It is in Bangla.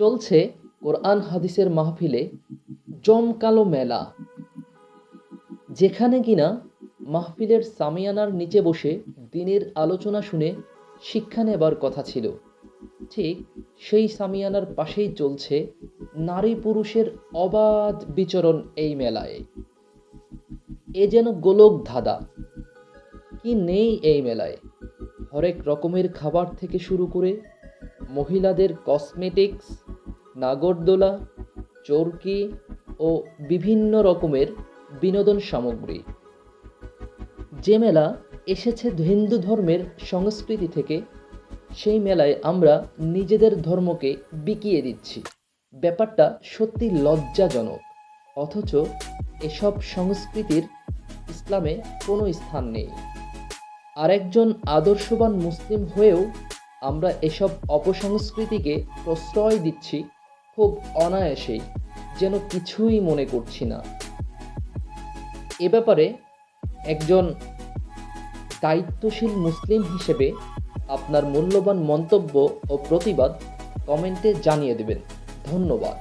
চলছে কোরআন হাদিসের মাহফিলে জমকালো মেলা, যেখানে কিনা মাহফিলের সামিয়ানার নিচে বসে দিনের আলোচনা শুনে শিক্ষা নেবার কথা ছিল, ঠিক সেই সামিয়ানার পাশেই চলছে নারী পুরুষের অবাধ বিচরণ এই মেলায়। এ যেন গোলক ধাঁধা, কি নেই এই মেলায়! হরেক রকমের খাবার থেকে শুরু করে মহিলাদের কসমেটিক্স, নাগরদোলা, চরকি ও বিভিন্ন রকমের বিনোদন সামগ্রী। যে মেলা এসেছে হিন্দু ধর্মের সংস্কৃতি থেকে, সেই মেলায় আমরা নিজেদের ধর্মকে বিকিয়ে দিচ্ছি। ব্যাপারটা সত্যি লজ্জাজনক, অথচ এসব সংস্কৃতির ইসলামে কোনো স্থান নেই। আরেকজন আদর্শবান মুসলিম হয়েও আমরা এসব অপসংস্কৃতিকে প্রশ্রয় দিচ্ছি খুব অনায়াসেই, যেন কিছুই মনে করছি না। এ ব্যাপারে একজন দায়িত্বশীল মুসলিম হিসেবে আপনার মূল্যবান মন্তব্য ও প্রতিবাদ কমেন্টে জানিয়ে দেবেন। ধন্যবাদ।